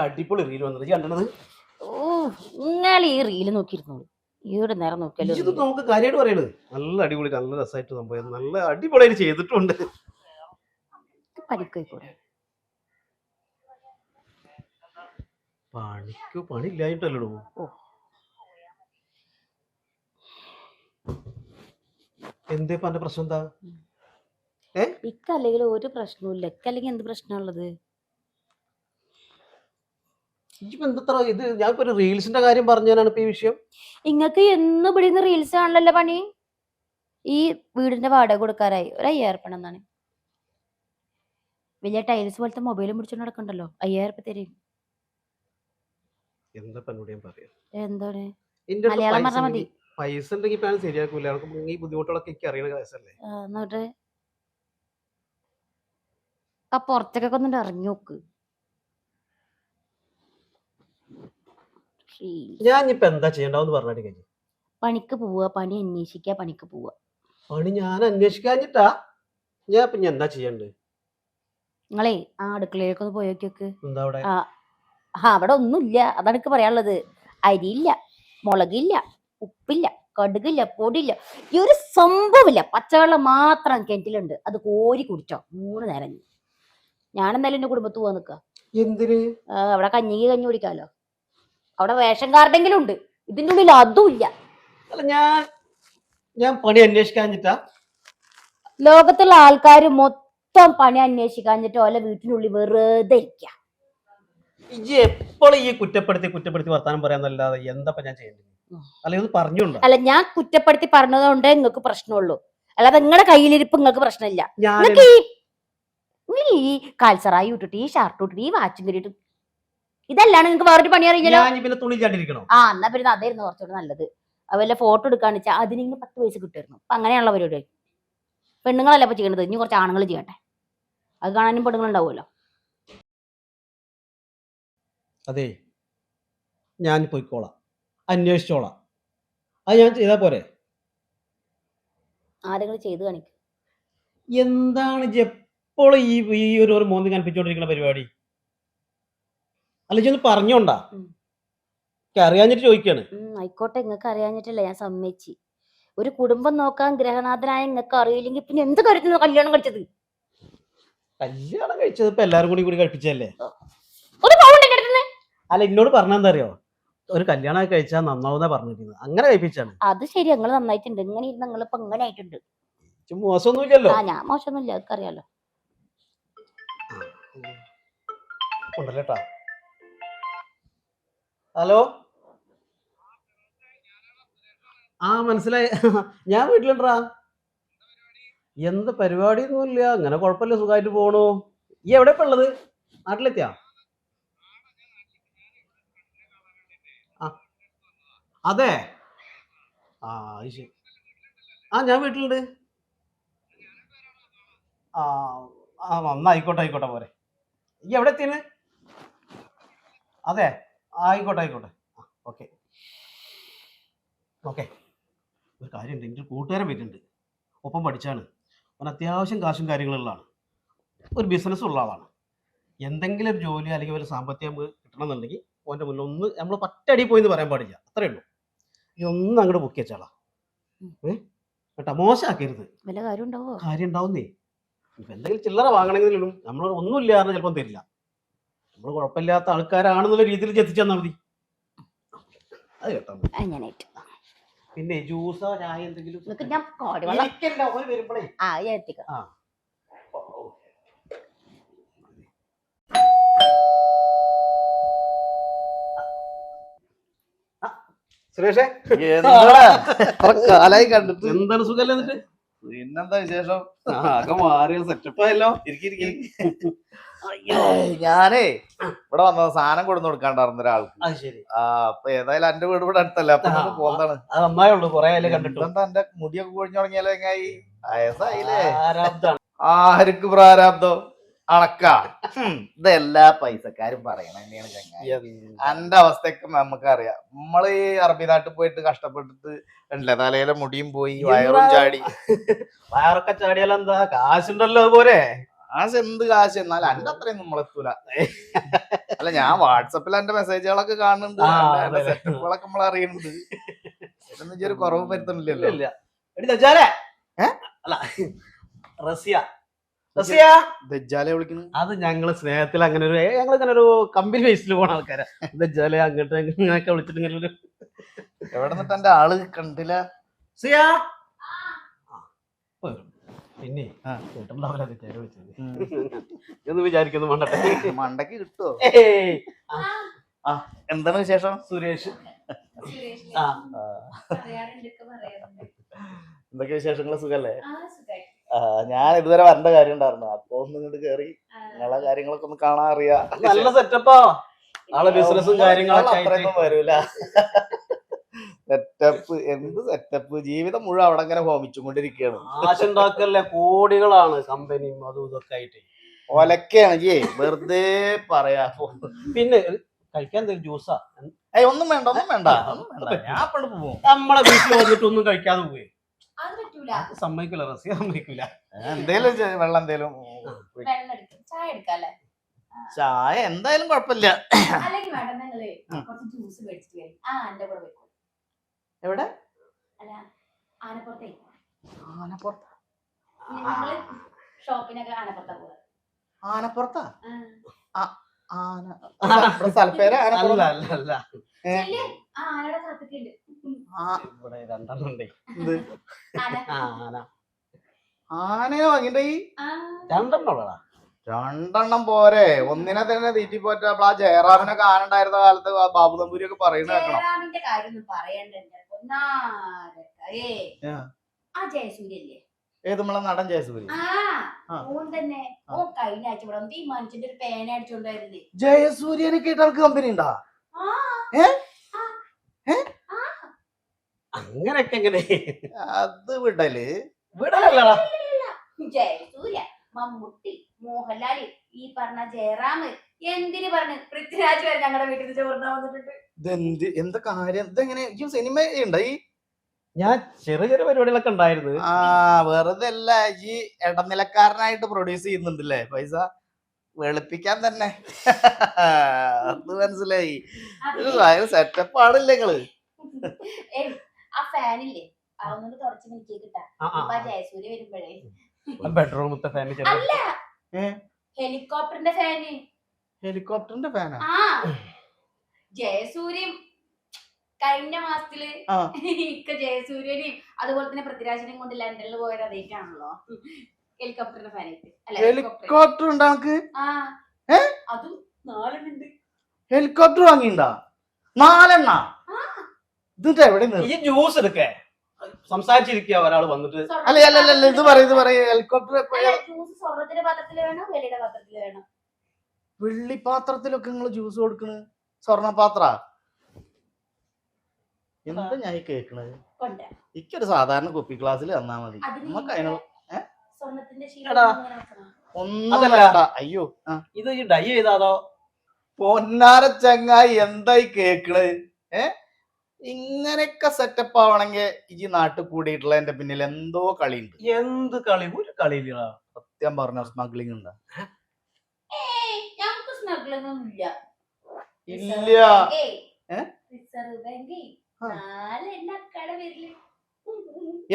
അടിപൊളി റീൽ വന്നത് കണ്ടത്. ഓ നിങ്ങൾ ഈ റീല് നോക്കിയിരുന്നോളൂ. ഈയുടെ നേരം നോക്കിയാലോ. ഇത് നമുക്ക് കാര്യമായിട്ട് പറയണത് നല്ല അടിപൊളി നല്ല രസമായിട്ട് സംഭവം നല്ല അടിപൊളിയായിട്ട് ചെയ്തിട്ടുണ്ട്. പണിക്കോയിക്കൂടെ പണിയില്ലായിട്ടല്ലോ. എന്തേ എന്റെ പ്രശ്നം എന്താ? ഇക്കല്ലെങ്കിൽ ഒരു പ്രശ്നവും ഇക്കല്ലെങ്കിൽ എന്ത് പ്രശ്നമുള്ളത്? ഇത് ഞാൻ ഒരു റീൽസിന്റെ കാര്യം പറഞ്ഞാണ് ഇപ്പൊ ഈ വിഷയം. ഇങ്ങക്ക് എന്ന് ഇവിടുന്ന് റീൽസ് ആണല്ലോ പണി. ഈ വീടിന്റെ വാടക കൊടുക്കാറായി ഒരു 5000 ഉറുപ്പിക എന്നാണ്. വലിയ ടൈൽസ് പോലത്തെ മൊബൈലും പിടിച്ചോണ്ട് നടക്കണ്ടല്ലോ. 5000 ഉറുപ്പിക തരും. എന്താണ് മലയാളം പറഞ്ഞാൽ മതി. പൈസ ഉണ്ടെങ്കിൽ ശരിയാക്കൂല. ഈ ബുദ്ധിമുട്ടുകളൊക്കെ എനിക്ക് അറിയണ കേസല്ലേ. എന്നിട്ട് ആ പുറത്തേക്കൊക്കെ ഒന്നിട്ട് ഇറങ്ങി നോക്ക്. ഞാനിപ്പോ എന്താ ചെയ്യണ്ടെന്ന് പറഞ്ഞിട്ട് കഴിഞ്ഞു. പണിക്ക് പോവുക, പണി അന്വേഷിക്കുക, പണിക്ക് പോവുക. പണി ഞാൻ അന്വേഷിക്കാഞ്ഞിട്ടാ. ഞാൻ ഇപ്പൊ എന്താ ചെയ്യണ്ടേ? നിങ്ങളെ ആ അടുക്കളയിലേക്ക് ഒന്ന് പോയി നോക്കിയൊക്കെ. എന്താ അവിടെ? അവിടെ ഒന്നുമില്ല. അതാണ് എനിക്ക് പറയാനുള്ളത്. അരിയില്ല, മുളകില്ല, ഉപ്പില്ല, കടുകില്ല, പൊടിയില്ല, ഈ ഒരു സംഭവമില്ല. പച്ചവെള്ളം മാത്രം കിണറ്റിലുണ്ട്. അത് കോരി കുടിച്ചോ 3 നേരം. ഞാനെന്തായാലും എന്റെ കുടുംബത്ത് പോവാൻ നിക്ക. എന്തിന്? അവിടെ കഞ്ഞി കുടിക്കാലോ. അവിടെ റേഷൻ കാർഡെങ്കിലും ഉണ്ട്. ഇതിന്റെ ഉള്ളിൽ അതും ഇല്ല. ഞാൻ പണി അന്വേഷിക്കാഞ്ഞിട്ടാ. ലോകത്തുള്ള ആൾക്കാർ മൊത്തം പണി അന്വേഷിക്കാഞ്ഞിട്ട് ഓല വീട്ടിനുള്ളിൽ വെറുതെ ഇരിക്ക. എപ്പോഴും ഈ കുറ്റപ്പെടുത്തി വർത്താനം പറയാന്നല്ലാതെ എന്താ ഞാൻ ചെയ്യേണ്ടത്? അല്ല, ഞാൻ കുറ്റപ്പെടുത്തി പറഞ്ഞതുകൊണ്ട് നിങ്ങൾക്ക് പ്രശ്നമുള്ളൂ. അല്ലാതെ നിങ്ങളുടെ കയ്യിലിരിപ്പ് നിങ്ങൾക്ക് പ്രശ്നമില്ല. നിങ്ങൾക്ക് ഈ കാൽസറായി ഇട്ടിട്ട് ഈ ഷർട്ട് ഇട്ടിട്ട് ഈ വാച്ചും കയറിയിട്ട് ഇതല്ലാണ് നിങ്ങൾക്ക് വേറൊരു പണി അറിയില്ലല്ലോ. എന്നാ പിന്നെ അതായിരുന്നു കുറച്ചുകൂടെ നല്ലത്. അതുപോലെ ഫോട്ടോ എടുക്കാന്ന് വെച്ചാൽ അതിന് 10 പൈസ കിട്ടുമായിരുന്നു. അപ്പൊ അങ്ങനെയുള്ള പരിപാടി. പെണ്ണുങ്ങളല്ല ഇപ്പൊ ചെയ്യണത്. ഇനി കുറച്ച് ആണുങ്ങൾ ചെയ്യട്ടെ. അത് കാണാനും പെണ്ണുങ്ങളുണ്ടാവുമല്ലോ. അതെ, ഞാൻ പോയിക്കോളാം, അന്വേഷിച്ചോളാം. അത് ഞാൻ ചെയ്താ പോരെ? ആരെങ്കിലും ചെയ്ത് കാണിക്കും. എന്താണ് എപ്പോഴും ഈ ഒരു മോന്തി കൽപ്പിച്ചോണ്ടിരിക്കുന്ന പരിപാടി? അല്ല, ഇതൊന്ന് പറഞ്ഞോണ്ടാ. അറിയാഞ്ഞിട്ട് ചോദിക്കാണ്. ആയിക്കോട്ടെ, നിങ്ങൾക്ക് അറിയാഞ്ഞിട്ടല്ല, ഞാൻ സമ്മതിച്ചു. ഒരു കുടുംബം നോക്കാൻ ഗ്രഹനാഥനായ നിങ്ങൾക്ക് അറിയില്ലെങ്കിൽ പിന്നെ എന്ത് കാര്യത്തിന് കല്യാണം കഴിച്ചത്? കല്യാണം കഴിച്ചത് ഇപ്പൊ എല്ലാരും കൂടി കഴിപ്പിച്ചല്ലേ. അല്ല, എന്നോട് പറഞ്ഞെന്താ അറിയോ? ഒരു കല്യാണം കഴിച്ചാൽ നന്നാവുന്ന പറഞ്ഞിരിക്കുന്നത്. അങ്ങനെ കഴിപ്പിച്ചാണ്. അത് ശരി, നിങ്ങൾ നന്നായിട്ടുണ്ട്. ഇങ്ങനെ ഇരുന്ന് നിങ്ങളിപ്പോ ഇങ്ങനെ ആയിട്ടുണ്ട്. മോശമൊന്നുമില്ലല്ലോ. ഞാൻ മോശമൊന്നുമില്ല, അതൊക്കെ അറിയാലോ. ഹലോ, മനസ്സിലായി. ഞാൻ വീട്ടിലുണ്ടാ. എന്ത് പരിപാടി ഒന്നുമില്ല, അങ്ങനെ കുഴപ്പമില്ല, സുഖമായിട്ട് പോണു. ഈ എവിടെ ഇപ്പൊ ഉള്ളത്? നാട്ടിലെത്തിയാ? അതെ, ശരി. ഞാൻ വീട്ടിലുണ്ട്. ആയിക്കോട്ടെ പോരെ. ഈ എവിടെ എത്തിയത്? അതെ, ആയിക്കോട്ടെ. ഓക്കെ. ഒരു കാര്യമുണ്ട്, എൻ്റെ കൂട്ടുകാരൻ വരുന്നുണ്ട്. ഒപ്പം പഠിച്ചാണ്. അവൻ അത്യാവശ്യം കാശും കാര്യങ്ങളുള്ളതാണ്. ഒരു ബിസിനസ് ഉള്ള ആളാണ്. എന്തെങ്കിലും ഒരു ജോലി അല്ലെങ്കിൽ ഒരു സാമ്പത്തികം കിട്ടണമെന്നുണ്ടെങ്കിൽ ഓൻ്റെ മുന്നിൽ ഒന്ന് നമ്മൾ പറ്റടി പോയിന്ന് പറയാൻ പാടില്ല. അത്രേ ഉള്ളൂ. ഇതൊന്നും അങ്ങോട്ട് ബുക്ക് വെച്ചാളാ കേട്ടാ. മോശമാക്കരുത്. കാര്യം ഉണ്ടാവുന്നേ. ഇപ്പൊ എന്തെങ്കിലും ചില്ലറ വാങ്ങണമെങ്കിലും നമ്മൾ ഒന്നും ഇല്ലാതെ ചിലപ്പം തരില്ല. നമ്മൾ കുഴപ്പമില്ലാത്ത ആൾക്കാരാണെന്നുള്ള രീതിയിൽ എത്തിച്ചു തന്നാൽ മതി. അത് കേട്ടോ. പിന്നെ ജ്യൂസോ ചായ എന്തെങ്കിലും വരുമ്പോഴേ. സുരേഷേ, കാലായി കണ്ടിട്ട്. എന്താണ് സുഖല്ലേ? എന്നിട്ട് പിന്നെന്താ വിശേഷം? ആകെ മാറിയ സെറ്റപ്പ് ആയല്ലോ. ഞാനേ ഇവിടെ വന്നത് സാധനം കൊടുത്തു കൊടുക്കാണ്ടായിരുന്നു ഒരാൾക്ക്. അപ്പൊ ഏതായാലും എന്റെ വീട് ഇവിടെ അടുത്തല്ലേ, അപ്പൊ പോന്നതാണ്. എന്താ എന്റെ മുടിയൊക്കെ കൊഴിഞ്ഞു തുടങ്ങിയാലോ? എങ്ങായി വയസ്സായില്ലേ? ആർക്ക് പ്രാരാബ്ദം? അളക്ക ഇതെല്ലാ പൈസക്കാരും പറയണ തന്നെയാണ് ചങ്ങായി. എന്റെ അവസ്ഥയൊക്കെ നമുക്കറിയാം. നമ്മള് ഈ അറബി നാട്ടിൽ പോയിട്ട് കഷ്ടപ്പെട്ടിട്ട് ഉണ്ടല്ലേ തലയിലെ മുടിയും പോയി വയറും ചാടി. വയറൊക്കെ ചാടിയാലെന്താ, കാശുണ്ടല്ലോ അതുപോലെ. കാശ് എന്ത് കാശ്, എന്നാലും എന്റെ അത്രയും നമ്മളെത്തൂല. അല്ല, ഞാൻ വാട്സപ്പിൽ എന്റെ മെസ്സേജുകളൊക്കെ കാണുന്നുണ്ട്, എന്റെ സെറ്റപ്പുകളൊക്കെ നമ്മൾ അറിയുന്നുണ്ട്. ഇതൊന്നും ഒരു കുറവ് വരുത്തണില്ലല്ലോ. അല്ല, റസിയ ദജ്ജാലെ വിളിക്കുന്നു. അത് ഞങ്ങള് സ്നേഹത്തിൽ അങ്ങനെ ഒരു ഇങ്ങനെ ഒരു കമ്പനി ബേസിൽ പോണ ആൾക്കാരാ. ദജ്ജാലെ അങ്ങോട്ട് ഇങ്ങനെയൊക്കെ വിളിച്ചിട്ട് ഇങ്ങനെ ഒരു എവിടെ നിന്നിട്ട് എന്റെ ആള് കണ്ടില്ല. സിയാ പിന്നെ കേട്ടുണ്ടാവില്ല ദജ്ജാലെ വിളിച്ചത് എന്ന് വിചാരിക്കുന്നു. മണ്ടക്ക് കിട്ടുവോ? എന്താണ് വിശേഷം? സുരേഷ് എന്തൊക്കെ വിശേഷങ്ങള്? സുഖല്ലേ? ഞാൻ ഇതുവരെ വരേണ്ട കാര്യം ഉണ്ടായിരുന്നു. അപ്പൊ ഒന്ന് ഇങ്ങോട്ട് കേറി നിങ്ങളെ കാര്യങ്ങളൊക്കെ ഒന്ന് കാണാൻ അറിയാ. നല്ല സെറ്റപ്പാ. ആളെ ബിസിനസ്സും കാര്യങ്ങളൊക്കെ അത്രയൊന്നും വരൂല. സെറ്റപ്പ് എന്ത് സെറ്റപ്പ്, ജീവിതം മുഴുവൻ അവിടെ അങ്ങനെ ഹോമിച്ചുകൊണ്ടിരിക്കുകയാണ്. ആശുണ്ടാക്കല്ലേ, കോടികളാണ് കമ്പനിയും അതും ഇതൊക്കെ ആയിട്ട്. ഒലക്കാണ് ജി, വെറുതെ പറയാ. പിന്നെ കഴിക്കാൻ ജ്യൂസാ? ഒന്നും വേണ്ട, ഒന്നും വേണ്ട, ഒന്നും വേണ്ട. ഞാൻ പെണ്ണ് പോവും. നമ്മളെ വീട്ടിൽ വന്നിട്ട് ഒന്നും കഴിക്കാതെ പോയി സമ്മതിക്കൂല, റസിയ സമ്മതിക്കൂല. എന്തേലും വെള്ളം എന്തേലും ചായ എന്തായാലും കുഴപ്പമില്ല. എവിടെ? ആനപ്പുറത്താ? സ്ഥലപ്പേര് അല്ല, ഇവിടെ രണ്ടെണ്ണുണ്ടേ. ആനയെ വാങ്ങിണ്ടേ? രണ്ടെണ്ണുള്ളടാ. രണ്ടെണ്ണം പോരെ, ഒന്നിനെ തന്നെ തീറ്റി പോറ്റപ്പോൾ ആ ജയറാമിനൊക്കെ ആന ഉണ്ടായിരുന്ന കാലത്ത് ബാബു തമ്പൂരി ഒക്കെ പറയുന്നത് കേൾക്കണം. ഏത് നമ്മളെ നടൻ ജയസൂര്യ? ജയസൂര്യനെ കേട്ടവർക്ക് കമ്പനി ഉണ്ടാ? അങ്ങനെയൊക്കെ എങ്ങനെ? അത് വിടല് വിടലല്ലടാ. ജയസൂര്യ, മമ്മൂട്ടി, മോഹൻലാല്, ഈ പറഞ്ഞ ജയറാം, എന്തിനു പറഞ്ഞു പൃഥ്വിരാജ് വരെ ഞങ്ങളുടെ വീട്ടിൽ ചോറിനാ വന്നിട്ടുണ്ട്. ഇതെന്ത്, എന്താ കാര്യം? ഇതെങ്ങനെ ഈ സിനിമ ഉണ്ടായി? ഞാൻ ചെറിയ ചെറിയ പരിപാടികളൊക്കെ ഉണ്ടായിരുന്നു. വെറുതെ അല്ല, ഈ ഇടനിലക്കാരനായിട്ട് പ്രൊഡ്യൂസ് ചെയ്യുന്നുണ്ടല്ലേ പൈസ വെളുപ്പിക്കാൻ തന്നെ. അത് മനസ്സിലായി. സെറ്റപ്പ് ആണില്ലേ നിങ്ങള്? ആ ഫാനില്ലേ, അതൊന്നും തുടച്ച് എനിക്ക് കിട്ടാ. ജയസൂര്യ വരുമ്പോഴേ ബെഡ്റൂമത്തെ ഫാൻ അല്ല, ഹെലികോപ്റ്ററിന്റെ ഫാന്. ഹെലികോപ്റ്ററിന്റെ ഫാനാ? ജയസൂര്യം കഴിഞ്ഞ മാസത്തില് ജയസൂര്യനെയും അതുപോലെ തന്നെ പൃഥ്വിരാജിനെയും കൊണ്ട് ലണ്ടനിൽ പോയത് അതേറ്റാണല്ലോ. ഹെലികോപ്റ്ററിന്റെ ഫാനായിട്ട്. ഹെലികോപ്റ്റർ ഉണ്ടോ? അതും 4 ഉണ്ട്. ഹെലികോപ്റ്റർ വാങ്ങിണ്ടാ? 4 ഇതിട്ട് എവിടെ? ഈ ജ്യൂസ് എടുക്കേ സംസാരിച്ചിരിക്കുക ഒരാൾ വന്നിട്ട്. അല്ല ഇത് പറയും ഹെലികോപ്റ്റർ സ്വർണ്ണത്തിന്റെ പാത്രത്തില് വേണോ വെള്ളിയുടെ പാത്രത്തില് വേണോ? വെള്ളി പാത്രത്തിലൊക്കെ നിങ്ങൾ ജ്യൂസ് കൊടുക്കണ്, സ്വർണ്ണപാത്ര? എന്താ ഞാൻ കേക്കണത്? എനിക്കൊരു സാധാരണ കുപ്പി ഗ്ലാസ്സിൽ തന്നാ മതി. നമുക്ക് അതിനുള്ള ഒന്നും വേണ്ട. അയ്യോ, ഇത് ഡൈ ചെയ്താതോ? പൊന്നാര ചങ്ങായി എന്തായി കേക്കണത്? ഇങ്ങനെയൊക്കെ സെറ്റപ്പ് ആവണമെങ്കിൽ ഈ നാട്ടിൽ കൂടിയിട്ടുള്ള എന്റെ പിന്നിൽ എന്തോ കളിയുണ്ട്. എന്ത് കളി? ഒരു കളിയില്ല. സത്യം പറഞ്ഞ സ്മഗ്ലിംഗ് ഉണ്ടോ? ഇല്ല.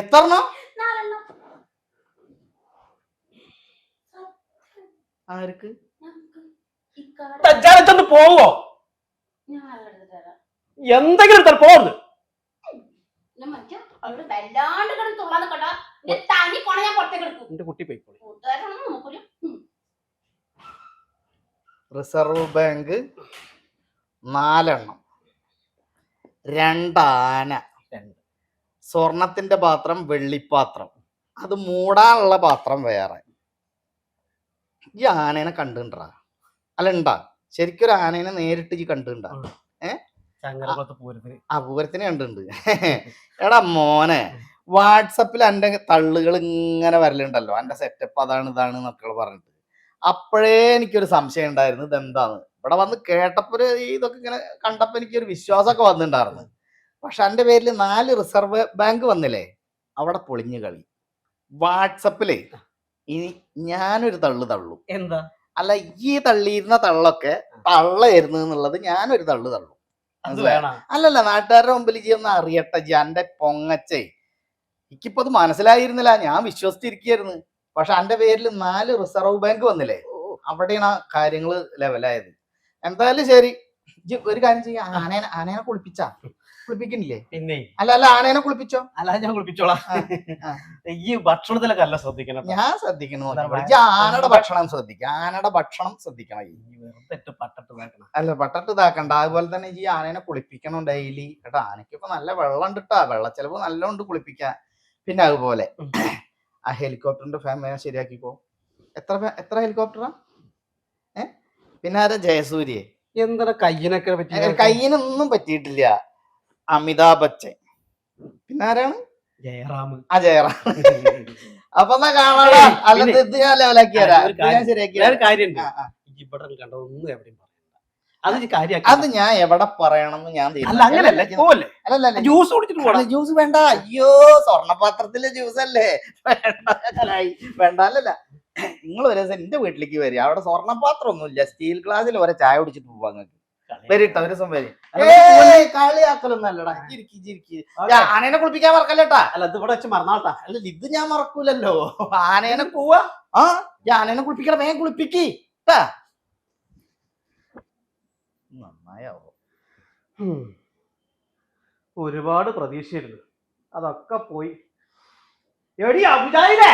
എത്ര? ആർക്ക്? പോവോ? എന്തെങ്കിലും എടുത്താൽ പോകുന്നു. എന്റെ കുട്ടി പോയിക്കോളി. റിസർവ് ബാങ്ക് 4 2 ആന, സ്വർണത്തിന്റെ പാത്രം, വെള്ളിപ്പാത്രം, അത് മൂടാനുള്ള പാത്രം വേറെ. ഈ ആനേനെ കണ്ടുണ്ടാ? അല്ല ഉണ്ടാ? ശരിക്കൊരു ആനേനെ നേരിട്ട് ഈ കണ്ടുണ്ടാ? പൂരത്തിന് കണ്ടുണ്ട്. എടാ മോനെ, വാട്സപ്പിൽ എന്റെ തള്ളുകൾ ഇങ്ങനെ വരലുണ്ടല്ലോ, എന്റെ സെറ്റപ്പ് അതാണ് ഇതാണ് എന്നൊക്കെ പറഞ്ഞിട്ട്. അപ്പോഴേ എനിക്കൊരു സംശയം ഉണ്ടായിരുന്നു ഇതെന്താന്ന്. ഇവിടെ വന്ന് കേട്ടപ്പോ ഇതൊക്കെ ഇങ്ങനെ കണ്ടപ്പോ എനിക്കൊരു വിശ്വാസമൊക്കെ വന്നിട്ടുണ്ടായിരുന്നു. പക്ഷെ എൻ്റെ പേരിൽ 4 റിസർവ് ബാങ്ക് വന്നില്ലേ, അവിടെ പൊളിഞ്ഞു കളി. വാട്സപ്പില് ഇനി ഞാനൊരു തള്ളു. എന്താ? അല്ല, ഈ തള്ളിയിരുന്ന തള്ളൊക്കെ തള്ളയായിരുന്നു എന്നുള്ളത് ഞാനൊരു തള്ളു. അത് വേണം. അല്ലല്ല, നാട്ടുകാരുടെ മുമ്പിൽ ജി ഒന്ന് അറിയട്ടെ ജി എൻ്റെ പൊങ്ങച്ചേ. എനിക്കിപ്പോ അത് മനസ്സിലായിരുന്നില്ല, ഞാൻ വിശ്വസിച്ചിരിക്കുകയായിരുന്നു. പക്ഷെ എൻ്റെ പേരിൽ 4 റിസർവ് ബാങ്ക് വന്നില്ലേ, അവിടെയാണ് ആ കാര്യങ്ങള് ലെവലായത്. എന്തായാലും ശരി, ഒരു കാര്യം ചെയ്യാ, ആനേനെ കുളിപ്പിക്കണില്ലേ? പിന്നെ അല്ല ആനേനെ കുളിപ്പിച്ചോ. അല്ല, ഞാൻ കുളിപ്പിച്ചോളാം. ഈ ഭക്ഷണത്തിലൊക്കെ അല്ല ശ്രദ്ധിക്കണം. ഞാൻ ശ്രദ്ധിക്കണം. എന്താ ആനയുടെ ഭക്ഷണം ശ്രദ്ധിക്കണം. വെറുതെ പട്ടട്ട് വേക്കണം. അല്ല, പട്ടട്ട് ഇതാക്കണ്ട. അതുപോലെ തന്നെ ഈ ആനേനെ കുളിപ്പിക്കണം ഡെയിലി കേട്ടോ. ആനയ്ക്കൊക്കെ നല്ല വെള്ളം ഉണ്ട് കേട്ടോ, വെള്ളച്ചെലവ് നല്ല ഉണ്ട് കുളിപ്പിക്കാൻ. പിന്നെ അതുപോലെ ആ ഹെലികോപ്റ്ററിന്റെ ഫാൻ ശരിയാക്കിക്കോ. എത്ര ഹെലികോപ്റ്ററാ? പിന്നെ ആരാ? ജയസൂര്യ. എന്താണ് കയ്യിനൊക്കെ പറ്റി? കയ്യിനൊന്നും പറ്റിയിട്ടില്ല. അമിതാഭ് ബച്ചൻ. പിന്നെ ആരാണ്? ജയറാം. ജയറാം. അപ്പൊ എന്നാ കാണാടാ. അല്ല, ഇത് ഞാൻ ലെവലാക്കിയാരാ, ഞാൻ ശരിയാക്കിയ കാര്യമുണ്ട്. ഇവിടെ കണ്ടതൊന്നും എവിടെയും പറയണ്ട. അത് ഞാൻ എവിടെ പറയണമെന്ന് ഞാൻ അല്ലല്ല, ജ്യൂസ് കുടിച്ചിട്ട് പോടാ. ജ്യൂസ് വേണ്ട. അയ്യോ, സ്വർണ്ണപാത്രത്തിലെ ജ്യൂസ് അല്ലേ, വേണ്ടല്ല. നിങ്ങൾ ഒരു ദിവസം എന്റെ വീട്ടിലേക്ക് വരിക, അവിടെ സ്വർണ്ണപാത്രം ഒന്നുമില്ല, സ്റ്റീൽ ഗ്ലാസ്സിൽ ഒരേ ചായ കുടിച്ചിട്ട് പോവാ. നിങ്ങൾക്ക് വരിട്ടോ, ഒരു ദിവസം വരി. കളിയാക്കലൊന്നും അല്ലടാ. ആനേനെ കുളിപ്പിക്കാൻ മറക്കല്ലേട്ടാ. അല്ല, ഇത് ഇവിടെ വെച്ച് മറന്നാട്ടാ. അല്ല, ഇത് ഞാൻ മറക്കൂലല്ലോ. ആനേനെ പോവാ. ആനേനെ കുളിപ്പിക്കണം, വേഗം കുളിപ്പിക്ക്. നന്നായാവോ. ഒരുപാട് പ്രതീക്ഷയായിരുന്നു, അതൊക്കെ പോയി. എടി അബുജായിലേ